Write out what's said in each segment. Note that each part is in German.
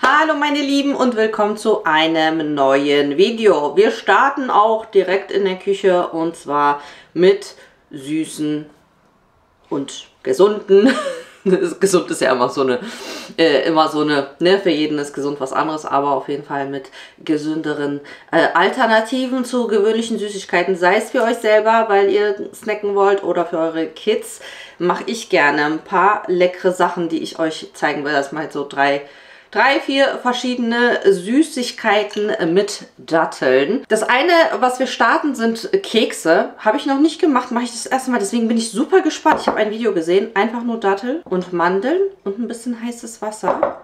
Hallo meine Lieben und willkommen zu einem neuen Video. Wir starten auch direkt in der Küche und zwar mit süßen und gesunden. Gesund ist ja immer so eine, ne, für jeden ist gesund was anderes, aber auf jeden Fall mit gesünderen Alternativen zu gewöhnlichen Süßigkeiten, sei es für euch selber, weil ihr snacken wollt, oder für eure Kids, mache ich gerne ein paar leckere Sachen, die ich euch zeigen will. Das mal so drei, vier verschiedene Süßigkeiten mit Datteln. Das eine, was wir starten, sind Kekse. Habe ich noch nicht gemacht, mache ich das erste Mal. Deswegen bin ich super gespannt. Ich habe ein Video gesehen. Einfach nur Datteln und Mandeln und ein bisschen heißes Wasser.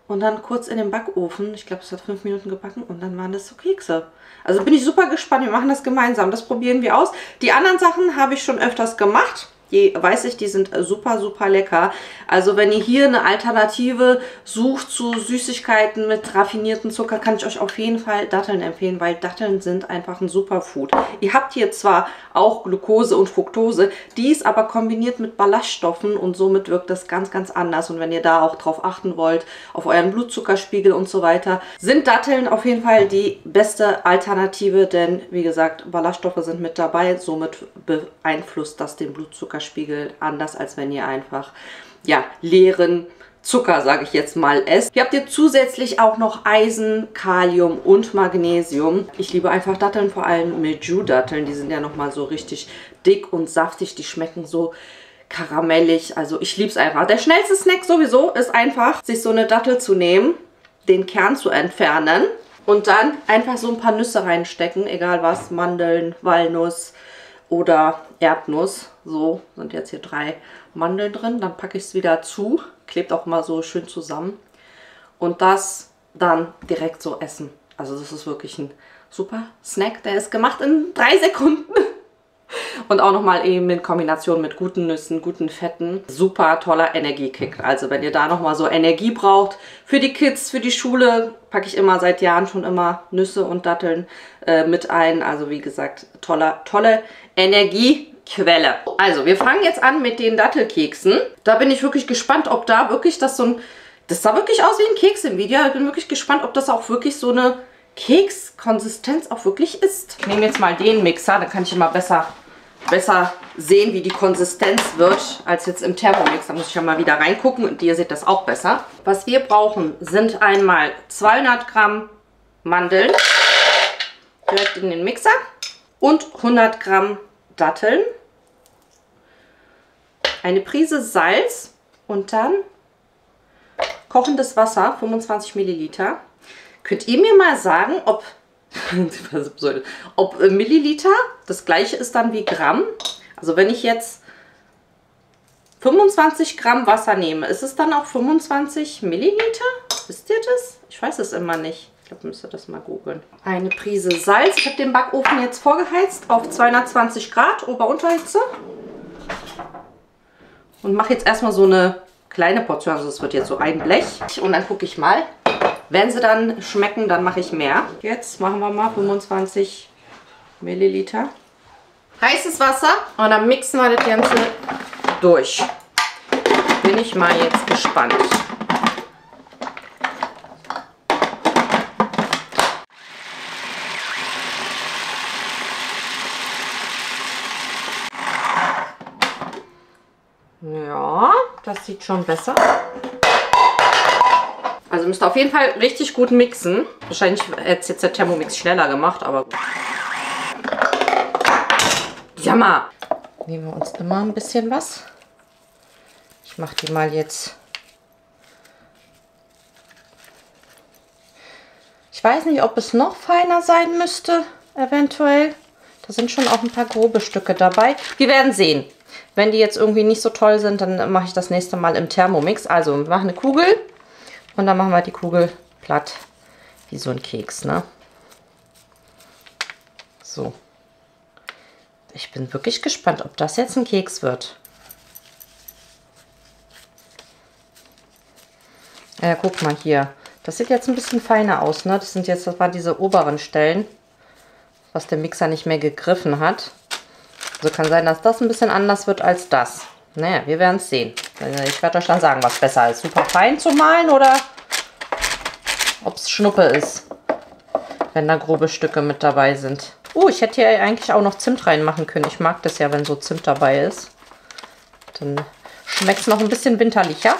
Und dann kurz in den Backofen. Ich glaube, es hat 5 Minuten gebacken. Und dann waren das so Kekse. Also bin ich super gespannt. Wir machen das gemeinsam. Das probieren wir aus. Die anderen Sachen habe ich schon öfters gemacht. Die weiß ich, die sind super, super lecker. Also wenn ihr hier eine Alternative sucht zu Süßigkeiten mit raffiniertem Zucker, kann ich euch auf jeden Fall Datteln empfehlen, weil Datteln sind einfach ein Superfood. Ihr habt hier zwar auch Glucose und Fructose, dies aber kombiniert mit Ballaststoffen und somit wirkt das ganz, ganz anders. Und wenn ihr da auch drauf achten wollt, auf euren Blutzuckerspiegel und so weiter, sind Datteln auf jeden Fall die beste Alternative, denn wie gesagt, Ballaststoffe sind mit dabei, somit beeinflusst das den Blutzuckerspiegel anders, als wenn ihr einfach, ja, leeren Zucker, sage ich jetzt mal, esst. Hier habt ihr zusätzlich auch noch Eisen, Kalium und Magnesium. Ich liebe einfach Datteln, vor allem Meiju-Datteln. Die sind ja nochmal so richtig dick und saftig. Die schmecken so karamellig. Also ich liebe es einfach. Der schnellste Snack sowieso ist einfach, sich so eine Dattel zu nehmen, den Kern zu entfernen und dann einfach so ein paar Nüsse reinstecken. Egal was, Mandeln, Walnuss oder Erdnuss. So, sind jetzt hier 3 Mandeln drin. Dann packe ich es wieder zu. Klebt auch mal so schön zusammen. Und das dann direkt so essen. Also das ist wirklich ein super Snack. Der ist gemacht in 3 Sekunden. Und auch nochmal eben in Kombination mit guten Nüssen, guten Fetten. Super toller Energiekick. Also wenn ihr da nochmal so Energie braucht für die Kids, für die Schule, packe ich immer seit Jahren schon immer Nüsse und Datteln mit ein. Also wie gesagt, tolle Energiequelle. Also wir fangen jetzt an mit den Dattelkeksen. Da bin ich wirklich gespannt, ob da wirklich das so ein... Das sah wirklich aus wie ein Keks im Video. Ich bin wirklich gespannt, ob das auch wirklich so eine Kekskonsistenz auch wirklich ist. Ich nehme jetzt mal den Mixer, dann kann ich immer besser sehen, wie die Konsistenz wird, als jetzt im Thermomix. Da muss ich ja mal wieder reingucken und ihr seht das auch besser. Was wir brauchen, sind einmal 200 Gramm Mandeln, direkt in den Mixer, und 100 Gramm Datteln, eine Prise Salz und dann kochendes Wasser, 25 Milliliter. Könnt ihr mir mal sagen, ob Milliliter das gleiche ist dann wie Gramm? Also wenn ich jetzt 25 Gramm Wasser nehme, ist es dann auch 25 Milliliter? Wisst ihr das? Ich weiß es immer nicht. Ich glaube, müsst ihr das mal googeln. Eine Prise Salz. Ich habe den Backofen jetzt vorgeheizt auf 220 Grad Ober-Unterhitze. Und mache jetzt erstmal so eine kleine Portion. Also es wird jetzt so ein Blech. Und dann gucke ich mal. Wenn sie dann schmecken, dann mache ich mehr. Jetzt machen wir mal 25 Milliliter. Heißes Wasser und dann mixen wir das Ganze durch. Bin ich mal jetzt gespannt. Ja, das sieht schon besser. Also müsst ihr auf jeden Fall richtig gut mixen. Wahrscheinlich hätte es jetzt der Thermomix schneller gemacht, aber... Jammer! Nehmen wir uns immer ein bisschen was. Ich mache die mal jetzt... Ich weiß nicht, ob es noch feiner sein müsste, eventuell. Da sind schon auch ein paar grobe Stücke dabei. Wir werden sehen. Wenn die jetzt irgendwie nicht so toll sind, dann mache ich das nächste Mal im Thermomix. Also, wir machen eine Kugel. Und dann machen wir die Kugel platt, wie so ein Keks, ne? So. Ich bin wirklich gespannt, ob das jetzt ein Keks wird. Ja, guck mal hier. Das sieht jetzt ein bisschen feiner aus, ne? Das waren diese oberen Stellen, was der Mixer nicht mehr gegriffen hat. Also kann sein, dass das ein bisschen anders wird als das. Naja, wir werden es sehen. Ich werde euch dann sagen, was besser ist. Super fein zu malen oder ob es Schnuppe ist, wenn da grobe Stücke mit dabei sind. Ich hätte hier eigentlich auch noch Zimt reinmachen können. Ich mag das ja, wenn so Zimt dabei ist. Dann schmeckt es noch ein bisschen winterlicher.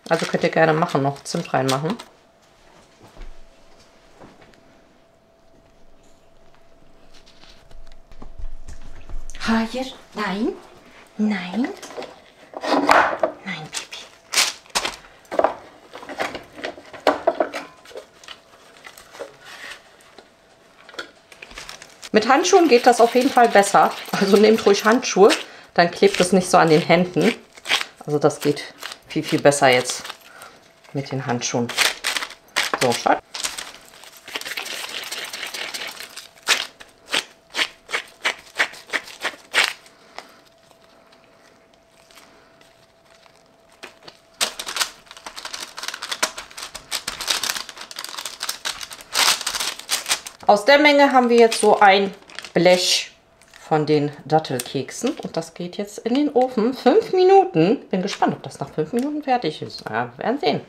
Also könnt ihr gerne machen, noch Zimt reinmachen. Hier. Nein. Nein. Nein, Pipi. Mit Handschuhen geht das auf jeden Fall besser. Also nehmt ruhig Handschuhe, dann klebt es nicht so an den Händen. Also das geht viel, viel besser jetzt mit den Handschuhen. So, schaut. Aus der Menge haben wir jetzt so ein Blech von den Dattelkeksen. Und das geht jetzt in den Ofen. 5 Minuten. Bin gespannt, ob das nach 5 Minuten fertig ist. Ja, wir werden sehen.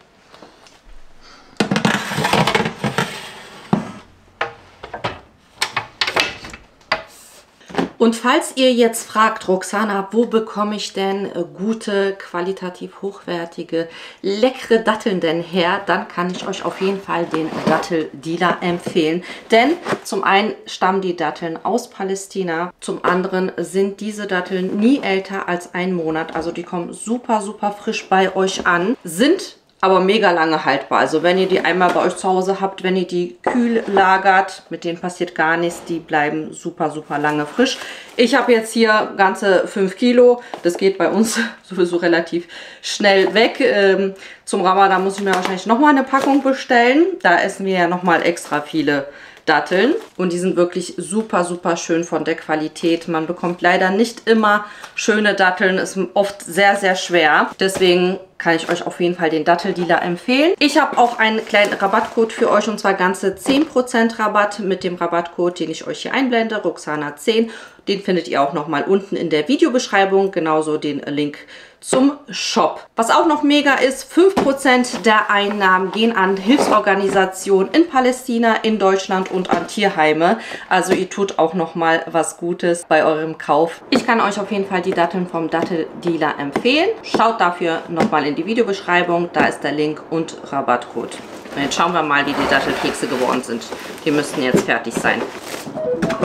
Und falls ihr jetzt fragt, Roxana, wo bekomme ich denn gute, qualitativ hochwertige, leckere Datteln denn her, dann kann ich euch auf jeden Fall den Datteldealer empfehlen. Denn zum einen stammen die Datteln aus Palästina, zum anderen sind diese Datteln nie älter als 1 Monat. Also die kommen super, super frisch bei euch an, sind aber mega lange haltbar. Also wenn ihr die einmal bei euch zu Hause habt, wenn ihr die kühl lagert, mit denen passiert gar nichts. Die bleiben super, super lange frisch. Ich habe jetzt hier ganze 5 Kilo. Das geht bei uns sowieso relativ schnell weg. Zum Ramadan muss ich mir wahrscheinlich nochmal eine Packung bestellen. Da essen wir ja nochmal extra viele Datteln. Und die sind wirklich super, super schön von der Qualität. Man bekommt leider nicht immer schöne Datteln. Ist oft sehr, sehr schwer. Deswegen kann ich euch auf jeden Fall den Datteldealer empfehlen. Ich habe auch einen kleinen Rabattcode für euch und zwar ganze 10% Rabatt mit dem Rabattcode, den ich euch hier einblende, Roxana10. Den findet ihr auch nochmal unten in der Videobeschreibung, genauso den Link zum Shop. Was auch noch mega ist, 5% der Einnahmen gehen an Hilfsorganisationen in Palästina, in Deutschland und an Tierheime. Also ihr tut auch nochmal was Gutes bei eurem Kauf. Ich kann euch auf jeden Fall die Datteln vom Datteldealer empfehlen. Schaut dafür nochmal in die Videobeschreibung, da ist der Link und Rabattcode. Und jetzt schauen wir mal, wie die Dattelkekse geworden sind. Die müssten jetzt fertig sein.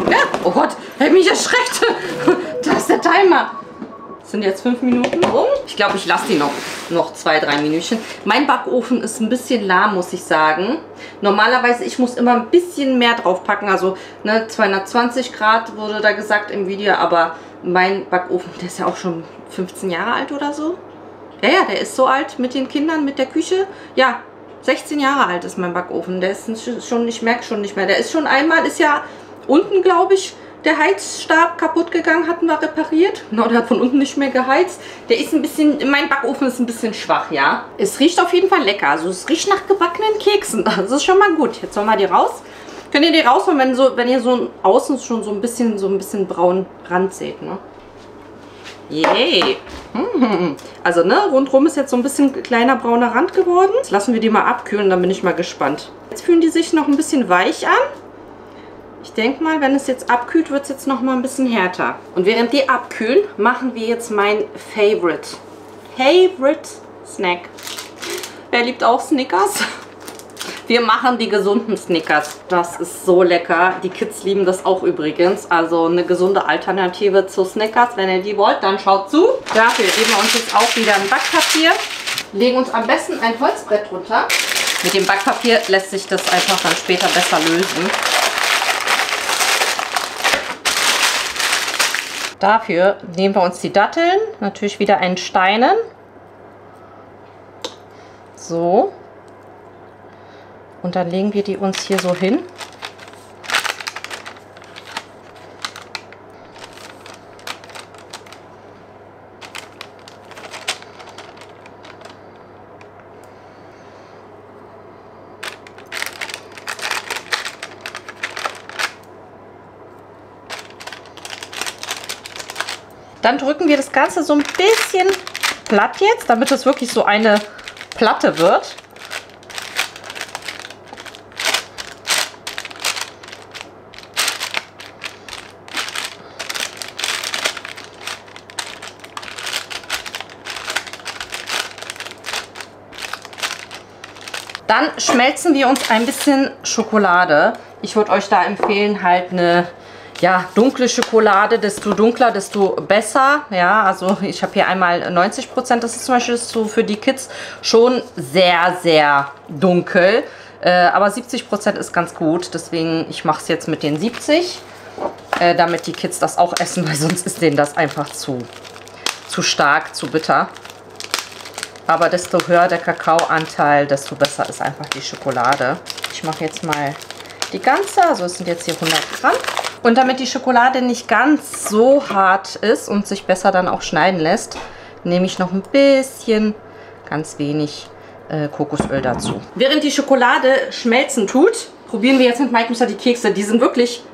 Ja, oh Gott, hat mich erschreckt. Da ist der Timer. Sind jetzt 5 Minuten rum. Ich glaube, ich lasse die noch 2-3 Minütchen. Mein Backofen ist ein bisschen lahm, muss ich sagen. Normalerweise, ich muss immer ein bisschen mehr drauf packen. Also ne, 220 Grad wurde da gesagt im Video. Aber mein Backofen, der ist ja auch schon 15 Jahre alt oder so. Ja, der ist so alt mit den Kindern, mit der Küche. Ja, 16 Jahre alt ist mein Backofen. Der ist schon, ich merke schon nicht mehr. Der ist schon einmal, ist ja unten, glaube ich, der Heizstab kaputt gegangen, hatten wir repariert. Genau, der hat von unten nicht mehr geheizt. Der ist ein bisschen, mein Backofen ist ein bisschen schwach, ja. Es riecht auf jeden Fall lecker. Also es riecht nach gebackenen Keksen. Das ist schon mal gut. Jetzt holen wir die raus. Könnt ihr die rausholen, wenn ihr so außen schon so ein bisschen braunen Rand seht, ne? Yay! Also ne, rundherum ist jetzt so ein bisschen kleiner brauner Rand geworden. Jetzt lassen wir die mal abkühlen, dann bin ich mal gespannt. Jetzt fühlen die sich noch ein bisschen weich an. Ich denke mal, wenn es jetzt abkühlt, wird es jetzt noch mal ein bisschen härter. Und während die abkühlen, machen wir jetzt mein Favorite Snack. Wer liebt auch Snickers? Wir machen die gesunden Snickers. Das ist so lecker. Die Kids lieben das auch übrigens. Also eine gesunde Alternative zu Snickers. Wenn ihr die wollt, dann schaut zu. Dafür geben wir uns jetzt auch wieder ein Backpapier. Legen uns am besten ein Holzbrett drunter. Mit dem Backpapier lässt sich das einfach dann später besser lösen. Dafür nehmen wir uns die Datteln. Natürlich wieder einen Steinen. So. Und dann legen wir die uns hier so hin. Dann drücken wir das Ganze so ein bisschen platt jetzt, damit es wirklich so eine Platte wird. Dann schmelzen wir uns ein bisschen Schokolade. Ich würde euch da empfehlen, halt eine dunkle Schokolade. Desto dunkler, desto besser. Ja, also ich habe hier einmal 90%. Das ist zum Beispiel für die Kids schon sehr, sehr dunkel. Aber 70% ist ganz gut. Deswegen, ich mache es jetzt mit den 70. Damit die Kids das auch essen, weil sonst ist denen das einfach zu stark, zu bitter. Aber desto höher der Kakaoanteil, desto besser ist einfach die Schokolade. Ich mache jetzt mal die ganze, also es sind jetzt hier 100 Gramm. Und damit die Schokolade nicht ganz so hart ist und sich besser dann auch schneiden lässt, nehme ich noch ein bisschen, ganz wenig Kokosöl dazu. Während die Schokolade schmelzen tut, probieren wir jetzt mit Mike Mister die Kekse. Die sind wirklich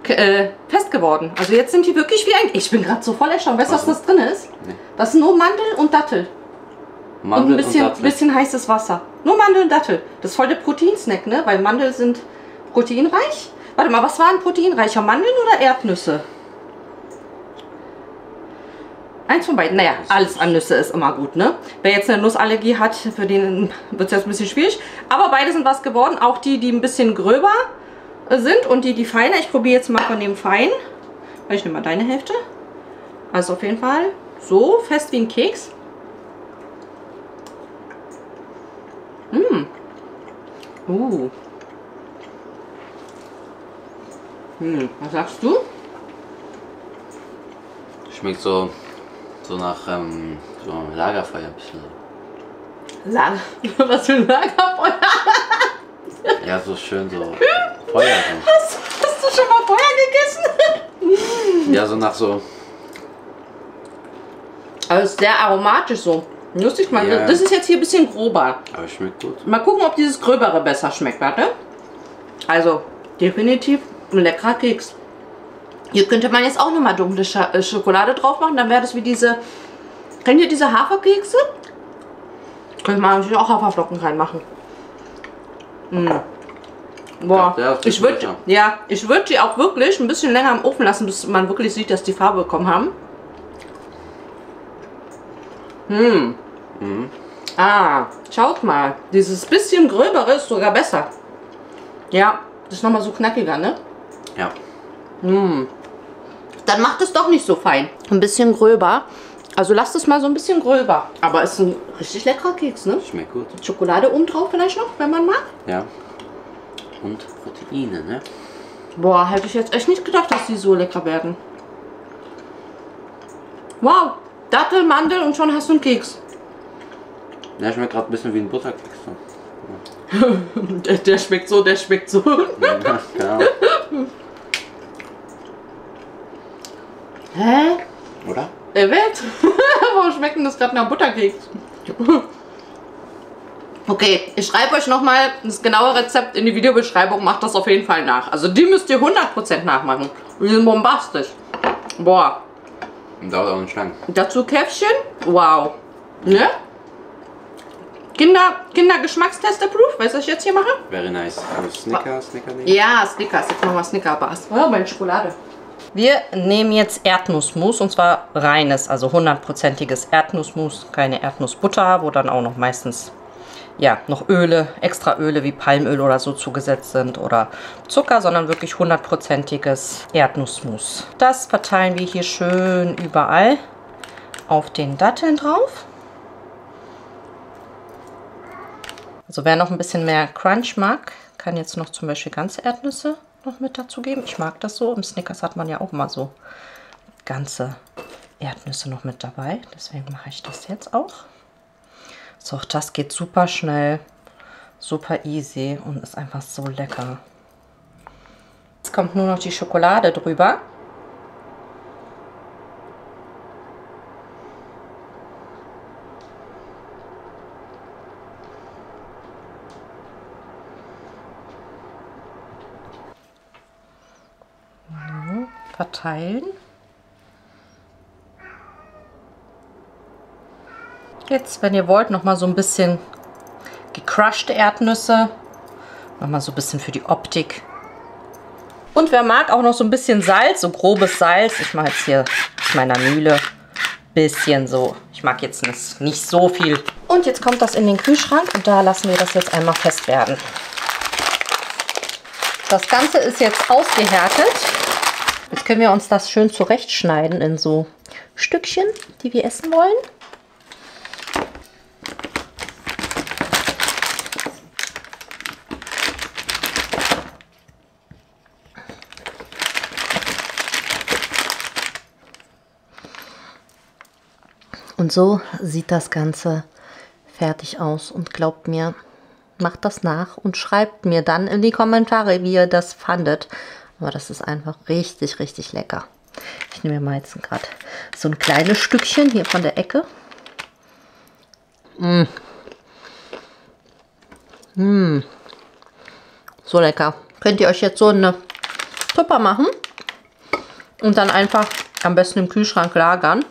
fest geworden. Also jetzt sind die wirklich wie ein... Ich bin gerade so voll erstaunt. Weißt du, was das drin ist? Nee. Das ist nur Mandel und Dattel. Mandel und ein bisschen heißes Wasser. Nur Mandel und Dattel. Das ist voll der Proteinsnack, ne? Weil Mandel sind proteinreich. Warte mal, was waren proteinreicher? Mandeln oder Erdnüsse? Eins von beiden. Naja, alles an Nüsse ist immer gut, ne? Wer jetzt eine Nussallergie hat, für den wird es jetzt ein bisschen schwierig. Aber beide sind was geworden. Auch die ein bisschen gröber sind und die feiner. Ich probiere jetzt mal von dem feinen. Ich nehme mal deine Hälfte. Also auf jeden Fall so fest wie ein Keks. Was sagst du? Schmeckt so nach so Lagerfeuer ein bisschen. Was für ein Lagerfeuer? Ja, so schön so Feuer. Hast du schon mal Feuer gegessen? Ja, so nach so... Also es ist sehr aromatisch so. Lustig mal. Ja. Das ist jetzt hier ein bisschen grober. Aber schmeckt gut. Mal gucken, ob dieses gröbere besser schmeckt. Warte. Also definitiv ein leckerer Keks. Hier könnte man jetzt auch nochmal dunkle Schokolade drauf machen. Dann wäre das wie diese... Kennt ihr diese Haferkekse? Könnte man natürlich auch Haferflocken reinmachen. Boah, ich würde die auch wirklich ein bisschen länger im Ofen lassen, bis man wirklich sieht, dass die Farbe bekommen haben. Schaut mal. Dieses bisschen gröbere ist sogar besser. Ja, das ist nochmal so knackiger, ne? Ja. Dann macht es doch nicht so fein. Ein bisschen gröber. Also lasst es mal so ein bisschen gröber. Aber es ist ein richtig leckerer Keks, ne? Schmeckt gut. Schokolade oben drauf vielleicht noch, wenn man mag. Ja. Und Proteine, ne? Boah, hätte ich jetzt echt nicht gedacht, dass die so lecker werden. Wow. Dattel, Mandel und schon hast du einen Keks. Der schmeckt gerade ein bisschen wie ein Butterkeks. Der schmeckt so, der schmeckt so. Ja. Hä? Oder? Welt? Warum schmeckt denn das gerade nach Butterkeks? Okay, ich schreibe euch nochmal das genaue Rezept in die Videobeschreibung. Macht das auf jeden Fall nach. Also die müsst ihr 100% nachmachen. Die sind bombastisch. Boah. Und dauert auch nicht lang. Dazu Käffchen. Wow. Ne? Kindergeschmackstest approved. Weißt du, was ich jetzt hier mache? Very nice. Also Snickers nehmen? Ja, Snickers. Jetzt machen wir Snicker-Bars. Oh, meine Schokolade. Wir nehmen jetzt Erdnussmus und zwar reines, also 100%iges Erdnussmus, keine Erdnussbutter, wo dann auch noch meistens noch Öle, extra Öle wie Palmöl oder so zugesetzt sind oder Zucker, sondern wirklich 100%iges Erdnussmus. Das verteilen wir hier schön überall auf den Datteln drauf. Also wer noch ein bisschen mehr Crunch mag, kann jetzt noch zum Beispiel ganze Erdnüsse noch mit dazu geben. Ich mag das so. Im Snickers hat man ja auch mal so ganze Erdnüsse noch mit dabei. Deswegen mache ich das jetzt auch. So, auch das geht super schnell, super easy und ist einfach so lecker. Jetzt kommt nur noch die Schokolade drüber. Verteilen. Jetzt, wenn ihr wollt, noch mal so ein bisschen gecrushte Erdnüsse. Noch mal so ein bisschen für die Optik. Und wer mag, auch noch so ein bisschen Salz, so grobes Salz. Ich mache jetzt hier aus meiner Mühle ein bisschen so. Ich mag jetzt nicht so viel. Und jetzt kommt das in den Kühlschrank und da lassen wir das jetzt einmal fest werden. Das Ganze ist jetzt ausgehärtet. Jetzt können wir uns das schön zurechtschneiden in so Stückchen, die wir essen wollen. Und so sieht das Ganze fertig aus. Und glaubt mir, macht das nach und schreibt mir dann in die Kommentare, wie ihr das fandet. Aber das ist einfach richtig, richtig lecker. Ich nehme mir mal jetzt gerade so ein kleines Stückchen hier von der Ecke. So lecker. Könnt ihr euch jetzt so eine Tupper machen und dann einfach am besten im Kühlschrank lagern.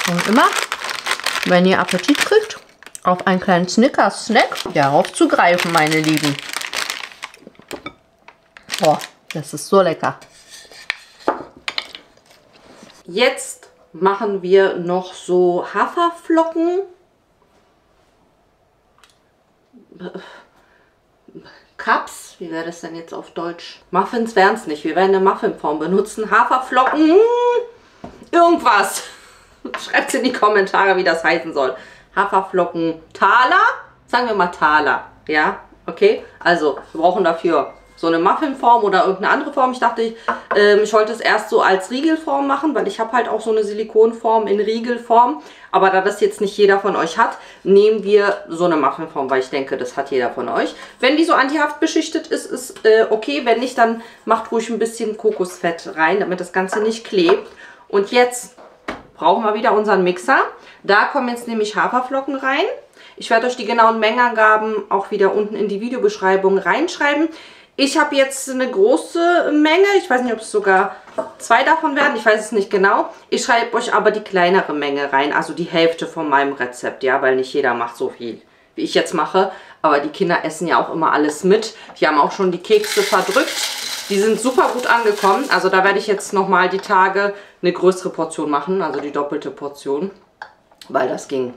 Und immer, wenn ihr Appetit kriegt, auf einen kleinen Snickers-Snack, darauf zugreifen, meine Lieben. Oh, das ist so lecker. Jetzt machen wir noch so Haferflocken. Cups, wie wäre das denn jetzt auf Deutsch? Muffins wären es nicht, wir werden eine Muffinform benutzen. Haferflocken, irgendwas. Schreibt es in die Kommentare, wie das heißen soll. Haferflocken Taler, sagen wir mal Taler, ja, okay. Also wir brauchen dafür so eine Muffinform oder irgendeine andere Form. Ich dachte, ich wollte es erst so als Riegelform machen, weil ich habe halt auch so eine Silikonform in Riegelform. Aber da das jetzt nicht jeder von euch hat, nehmen wir so eine Muffinform, weil ich denke, das hat jeder von euch. Wenn die so antihaft beschichtet ist, ist okay. Wenn nicht, dann macht ruhig ein bisschen Kokosfett rein, damit das Ganze nicht klebt. Und jetzt brauchen wir wieder unseren Mixer. Da kommen jetzt nämlich Haferflocken rein. Ich werde euch die genauen Mengenangaben auch wieder unten in die Videobeschreibung reinschreiben. Ich habe jetzt eine große Menge. Ich weiß nicht, ob es sogar 2 davon werden. Ich weiß es nicht genau. Ich schreibe euch aber die kleinere Menge rein. Also die Hälfte von meinem Rezept. Ja, weil nicht jeder macht so viel, wie ich jetzt mache. Aber die Kinder essen ja auch immer alles mit. Die haben auch schon die Kekse verdrückt. Die sind super gut angekommen. Also da werde ich jetzt nochmal die Tage eine größere Portion machen. Also die doppelte Portion. Weil das ging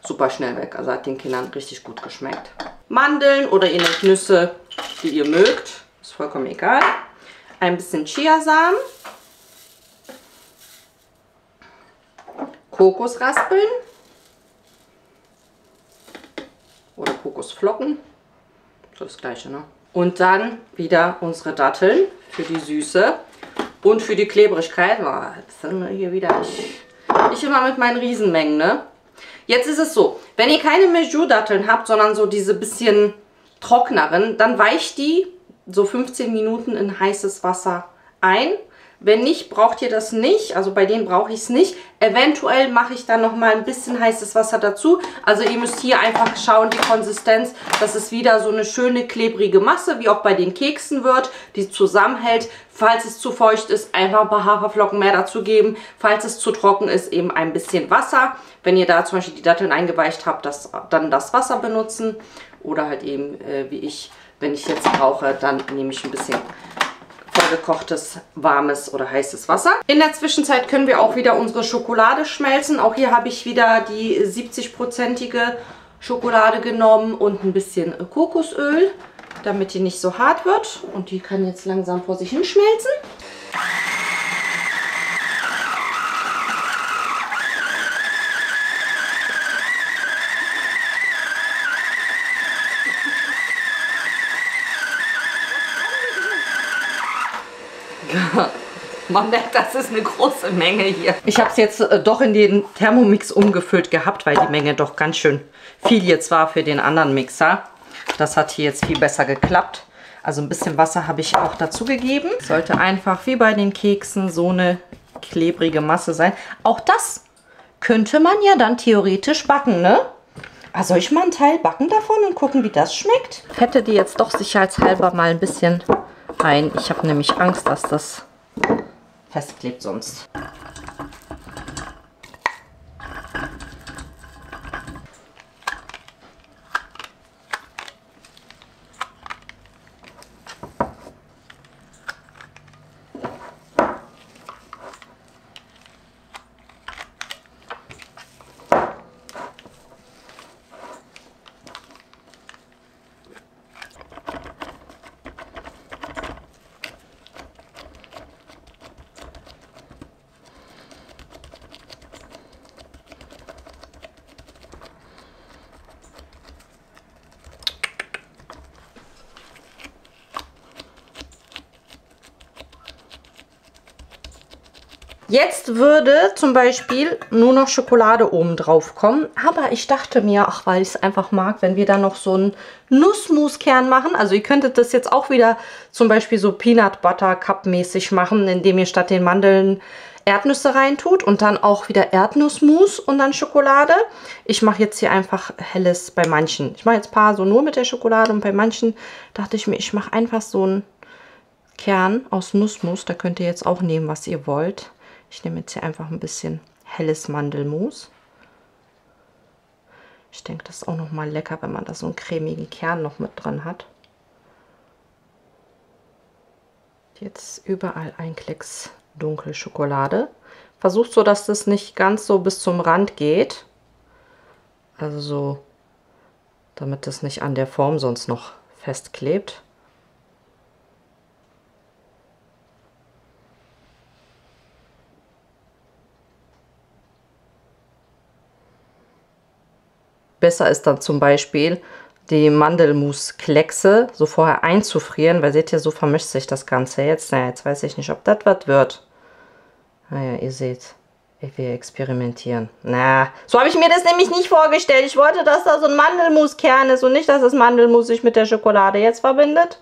super schnell weg. Also hat den Kindern richtig gut geschmeckt. Mandeln oder ihr nehmt Nüsse, die ihr mögt. Ist vollkommen egal. Ein bisschen Chiasamen. Kokosraspeln. Oder Kokosflocken. So das gleiche, ne? Und dann wieder unsere Datteln für die Süße und für die Klebrigkeit. Boah, jetzt sind wir hier wieder. Ich immer mit meinen Riesenmengen, ne? Jetzt ist es so, wenn ihr keine Mesjour-Datteln habt, sondern so diese bisschen trockneren, dann weicht die so 15 Minuten in heißes Wasser ein. Wenn nicht, braucht ihr das nicht. Also bei denen brauche ich es nicht. Eventuell mache ich dann noch mal ein bisschen heißes Wasser dazu. Also ihr müsst hier einfach schauen, die Konsistenz, dass es wieder so eine schöne klebrige Masse, wie auch bei den Keksen wird, die zusammenhält. Falls es zu feucht ist, einfach ein paar Haferflocken mehr dazu geben. Falls es zu trocken ist, eben ein bisschen Wasser. Wenn ihr da zum Beispiel die Datteln eingeweicht habt, dann das Wasser benutzen. Oder halt eben, wie ich, wenn ich jetzt brauche, dann nehme ich ein bisschen vorgekochtes, warmes oder heißes Wasser. In der Zwischenzeit können wir auch wieder unsere Schokolade schmelzen. Auch hier habe ich wieder die 70-prozentige Schokolade genommen und ein bisschen Kokosöl, damit die nicht so hart wird. Und die kann jetzt langsam vor sich hin schmelzen. Man merkt, das ist eine große Menge hier. Ich habe es jetzt doch in den Thermomix umgefüllt gehabt, weil die Menge doch ganz schön viel jetzt war für den anderen Mixer. Das hat hier jetzt viel besser geklappt. Also ein bisschen Wasser habe ich auch dazu gegeben. Sollte einfach wie bei den Keksen so eine klebrige Masse sein. Auch das könnte man ja dann theoretisch backen, ne? Also soll ich mal einen Teil backen davon und gucken, wie das schmeckt? Fette die jetzt doch sicherheitshalber mal ein bisschen ein. Ich habe nämlich Angst, dass das festklebt sonst. Jetzt würde zum Beispiel nur noch Schokolade oben drauf kommen. Aber ich dachte mir, ach, weil ich es einfach mag, wenn wir dann noch so einen Nussmuskern machen. Also ihr könntet das jetzt auch wieder zum Beispiel so Peanut Butter Cup mäßig machen, indem ihr statt den Mandeln Erdnüsse reintut und dann auch wieder Erdnussmus und dann Schokolade. Ich mache jetzt hier einfach helles bei manchen. Ich mache jetzt ein paar so nur mit der Schokolade und bei manchen dachte ich mir, ich mache einfach so einen Kern aus Nussmus. Da könnt ihr jetzt auch nehmen, was ihr wollt. Ich nehme jetzt hier einfach ein bisschen helles Mandelmus. Ich denke, das ist auch noch mal lecker, wenn man da so einen cremigen Kern noch mit dran hat. Jetzt überall ein Klecks dunkle Schokolade. Versucht so, dass das nicht ganz so bis zum Rand geht. Also so, damit das nicht an der Form sonst noch festklebt. Besser ist dann zum Beispiel, die Mandelmus-Kleckse so vorher einzufrieren, weil seht ihr, so vermischt sich das Ganze jetzt. Naja, jetzt weiß ich nicht, ob das was wird. Naja, ihr seht, wir experimentieren. Na, so habe ich mir das nämlich nicht vorgestellt. Ich wollte, dass da so ein Mandelmuskern ist und nicht, dass das Mandelmus sich mit der Schokolade jetzt verbindet.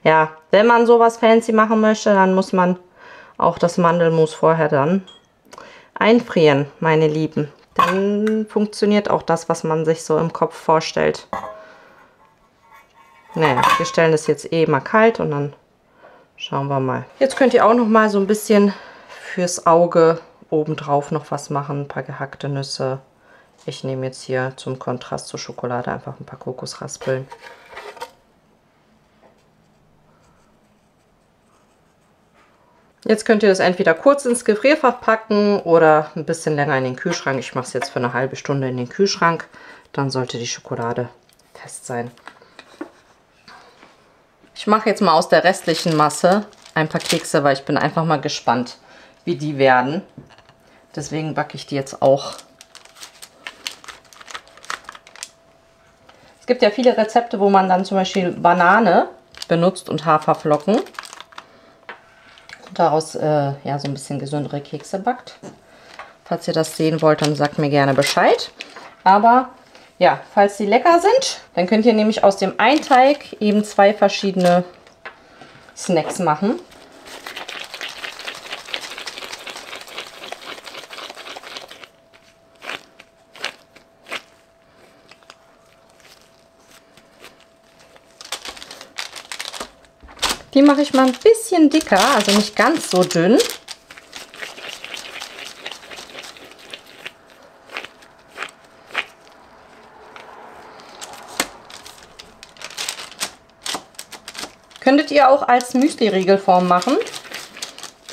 Ja, wenn man sowas fancy machen möchte, dann muss man auch das Mandelmus vorher dann einfrieren, meine Lieben. Dann funktioniert auch das, was man sich so im Kopf vorstellt. Naja, wir stellen das jetzt eh mal kalt und dann schauen wir mal. Jetzt könnt ihr auch noch mal so ein bisschen fürs Auge obendrauf noch was machen. Ein paar gehackte Nüsse. Ich nehme jetzt hier zum Kontrast zur Schokolade einfach ein paar Kokosraspeln. Jetzt könnt ihr das entweder kurz ins Gefrierfach packen oder ein bisschen länger in den Kühlschrank. Ich mache es jetzt für eine halbe Stunde in den Kühlschrank. Dann sollte die Schokolade fest sein. Ich mache jetzt mal aus der restlichen Masse ein paar Kekse, weil ich bin einfach mal gespannt, wie die werden. Deswegen backe ich die jetzt auch. Es gibt ja viele Rezepte, wo man dann zum Beispiel Banane benutzt und Haferflocken. Daraus ja so ein bisschen gesündere Kekse backt. Falls ihr das sehen wollt, dann sagt mir gerne Bescheid. Aber ja, falls die lecker sind, dann könnt ihr nämlich aus dem Einteig eben 2 verschiedene Snacks machen. Die mache ich mal ein bisschen dicker, also nicht ganz so dünn. Könntet ihr auch als Müsli-Riegelform machen.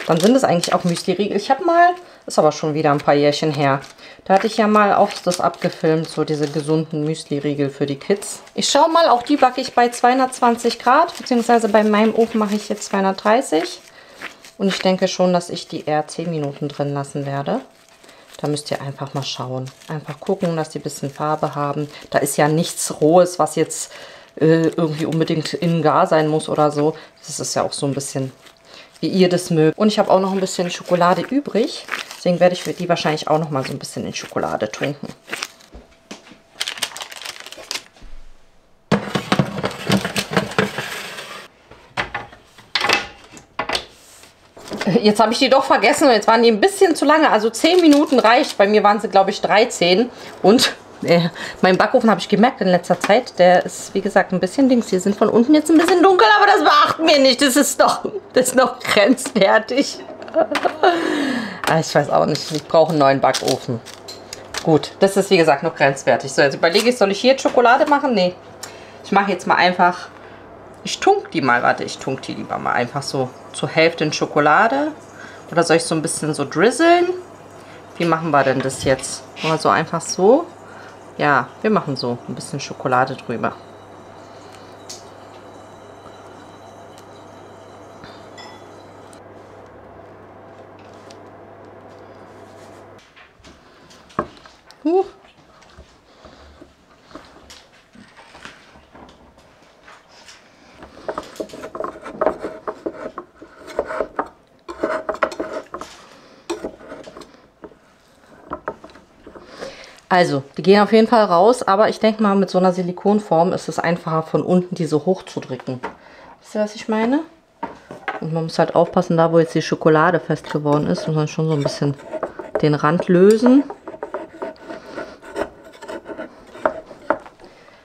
Dann sind es eigentlich auch Müsli-Riegel. Ich habe mal, ist aber schon wieder ein paar Jährchen her, da hatte ich ja mal auch das abgefilmt, so diese gesunden Müsli-Riegel für die Kids. Ich schaue mal, auch die backe ich bei 220 Grad, beziehungsweise bei meinem Ofen mache ich jetzt 230. Und ich denke schon, dass ich die eher 10 Minuten drin lassen werde. Da müsst ihr einfach mal schauen. Einfach gucken, dass die ein bisschen Farbe haben. Da ist ja nichts Rohes, was jetzt irgendwie unbedingt innen gar sein muss oder so. Das ist ja auch so ein bisschen, wie ihr das mögt. Und ich habe auch noch ein bisschen Schokolade übrig. Deswegen werde ich die wahrscheinlich auch noch mal so ein bisschen in Schokolade tunken. Jetzt habe ich die doch vergessen und jetzt waren die ein bisschen zu lange. Also 10 Minuten reicht. Bei mir waren sie, glaube ich, 13. Und mein Backofen, habe ich gemerkt in letzter Zeit, der ist, wie gesagt, ein bisschen links. Die sind von unten jetzt ein bisschen dunkel, aber das beachten wir nicht. Das ist noch grenzwertig. Ich weiß auch nicht, ich brauche einen neuen Backofen. Gut, das ist, wie gesagt, noch grenzwertig. So, jetzt überlege ich, soll ich hier jetzt Schokolade machen? Nee, ich mache jetzt mal einfach, ich tunke die mal, warte, ich tunke die lieber mal einfach so zur Hälfte in Schokolade. Oder soll ich so ein bisschen so drizzeln? Wie machen wir denn das jetzt? Oder so einfach so? Ja, wir machen so ein bisschen Schokolade drüber. Also, die gehen auf jeden Fall raus, aber ich denke mal, mit so einer Silikonform ist es einfacher, von unten diese hochzudrücken. Wisst ihr, was ich meine? Und man muss halt aufpassen, da wo jetzt die Schokolade fest geworden ist, muss man schon so ein bisschen den Rand lösen.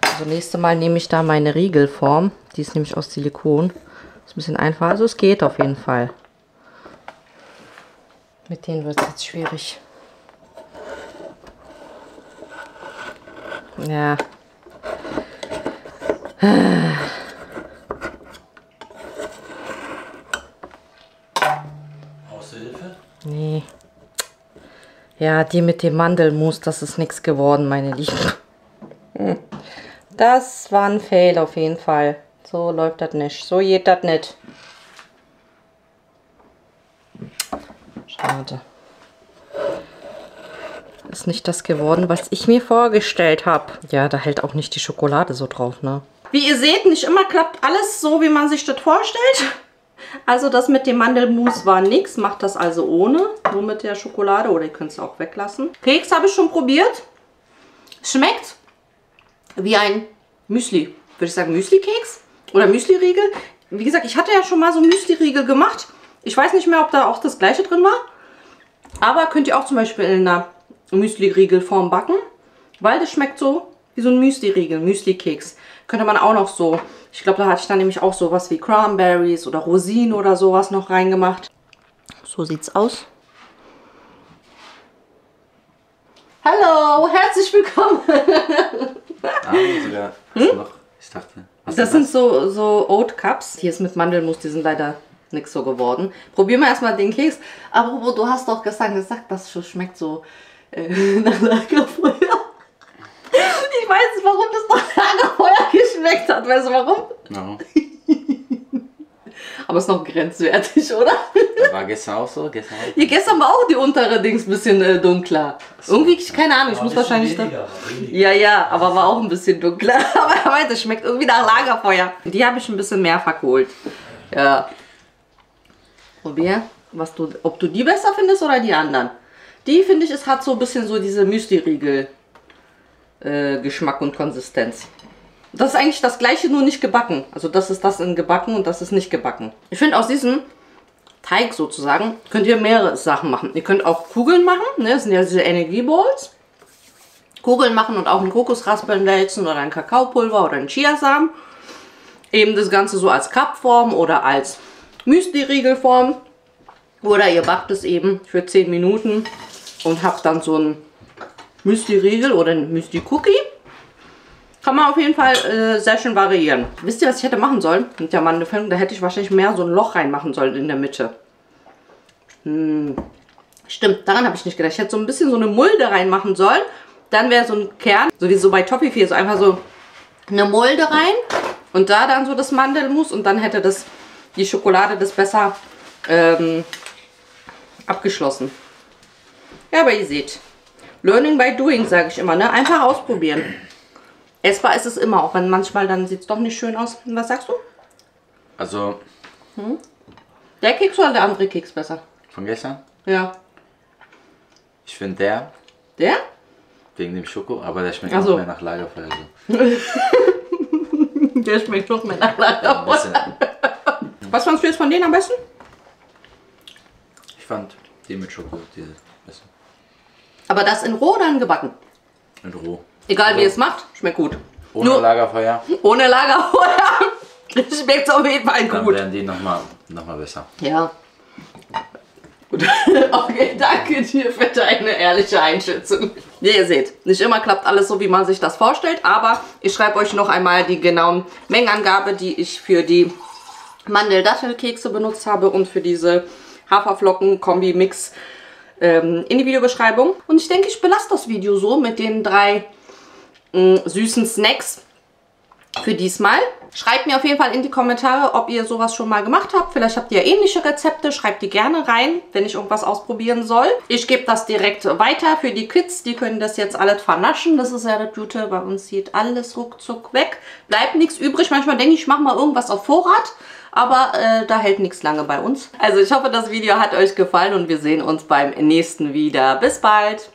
Also, nächstes Mal nehme ich da meine Riegelform. Die ist nämlich aus Silikon. Ist ein bisschen einfacher. Also, es geht auf jeden Fall. Mit denen wird es jetzt schwierig. Ja. Brauchst du Hilfe? Nee. Ja, die mit dem Mandelmus, das ist nichts geworden, meine Lieben. Das war ein Fail auf jeden Fall. So läuft das nicht. So geht das nicht. Schade. Ist nicht das geworden, was ich mir vorgestellt habe. Ja, da hält auch nicht die Schokolade so drauf, ne? Wie ihr seht, nicht immer klappt alles so, wie man sich das vorstellt. Also das mit dem Mandelmus war nichts. Macht das also ohne, nur mit der Schokolade. Oder ihr könnt es auch weglassen. Keks habe ich schon probiert. Schmeckt wie ein Müsli. Würde ich sagen Müsli-Keks oder Müsli-Riegel. Wie gesagt, ich hatte ja schon mal so Müsli-Riegel gemacht. Ich weiß nicht mehr, ob da auch das gleiche drin war. Aber könnt ihr auch zum Beispiel in einer Müsli-Riegel-Form backen. Weil das schmeckt so wie so ein Müsli-Riegel, Müsli-Keks. Könnte man auch noch so, ich glaube, da hatte ich dann nämlich auch sowas wie Cranberries oder Rosinen oder sowas noch reingemacht. So sieht's aus. Hallo, herzlich willkommen. Sogar. Noch? Ich dachte. Das sind so Oat Cups. Hier ist mit Mandelmus, die sind leider nichts so geworden. Probieren wir erstmal den Keks. Aber du hast doch gestern gesagt, das schmeckt so nach Lagerfeuer. Ich weiß nicht, warum das nach Lagerfeuer geschmeckt hat. Weißt du warum? No. Aber ist noch grenzwertig, oder? War gestern auch so? Gestern war auch die untere Dings ein bisschen dunkler. So. Irgendwie, keine Ahnung, ich muss wahrscheinlich da. Ja, aber war auch ein bisschen dunkler. Aber er meinte, es schmeckt irgendwie nach Lagerfeuer. Die habe ich ein bisschen mehr verkohlt. Ja. Probier, ob du die besser findest oder die anderen. Die finde ich, es hat so ein bisschen so diese Müsli-Riegel Geschmack und Konsistenz. Das ist eigentlich das gleiche, nur nicht gebacken. Also das ist das in gebacken und das ist nicht gebacken. Ich finde, aus diesem Teig sozusagen könnt ihr mehrere Sachen machen. Ihr könnt auch Kugeln machen, ne? Das sind ja diese Energieballs. Kugeln machen und auch einen Kokosraspeln wälzen oder ein Kakaopulver oder einen Chiasamen. Eben das Ganze so als Cupform oder als Müsli-Riegelform. Oder ihr backt es eben für 10 Minuten und habt dann so ein Müsli-Riegel oder ein Müsli-Cookie. Kann man auf jeden Fall sehr schön variieren. Wisst ihr, was ich hätte machen sollen mit der Mandelfüllung? Da hätte ich wahrscheinlich mehr so ein Loch reinmachen sollen in der Mitte. Stimmt, daran habe ich nicht gedacht. Ich hätte so ein bisschen so eine Mulde reinmachen sollen. Dann wäre so ein Kern, so wie so bei Toffifee, so einfach so eine Mulde rein. Und da dann so das Mandelmus. Und dann hätte die Schokolade das besser abgeschlossen. Ja, aber ihr seht. Learning by doing, sage ich immer, ne? Einfach ausprobieren. Essbar ist es immer, auch wenn manchmal dann sieht es doch nicht schön aus. Was sagst du? Also. Der Keks oder der andere Keks besser? Von gestern? Ja. Ich finde der. Der? Wegen dem Schoko, aber der schmeckt noch mehr nach Lagerfeuer. So. Der schmeckt noch mehr nach Lagerfeuer. Was fandst du jetzt von denen am besten? Ich fand die mit Schoko, diese besser. Aber das in roh oder in gebacken? In roh. Egal wie ihr es macht, schmeckt gut. Ohne Lagerfeuer? Ohne Lagerfeuer. Schmeckt auf jeden Fall gut. Dann werden die noch mal besser. Ja. Gut. Okay, danke dir für deine ehrliche Einschätzung. Ja, ihr seht, nicht immer klappt alles so, wie man sich das vorstellt, aber ich schreibe euch noch einmal die genauen Mengenangabe, die ich für die Mandel-Dattel-Kekse benutzt habe und für diese Haferflocken-Kombi-Mix in die Videobeschreibung. Und ich denke, ich belasse das Video so mit den 3 süßen Snacks für diesmal. Schreibt mir auf jeden Fall in die Kommentare, ob ihr sowas schon mal gemacht habt. Vielleicht habt ihr ähnliche Rezepte. Schreibt die gerne rein, wenn ich irgendwas ausprobieren soll. Ich gebe das direkt weiter für die Kids. Die können das jetzt alles vernaschen. Das ist ja das Gute. Bei uns geht alles ruckzuck weg. Bleibt nichts übrig. Manchmal denke ich mache mal irgendwas auf Vorrat. Aber da hält nichts lange bei uns. Also ich hoffe, das Video hat euch gefallen und wir sehen uns beim nächsten wieder. Bis bald!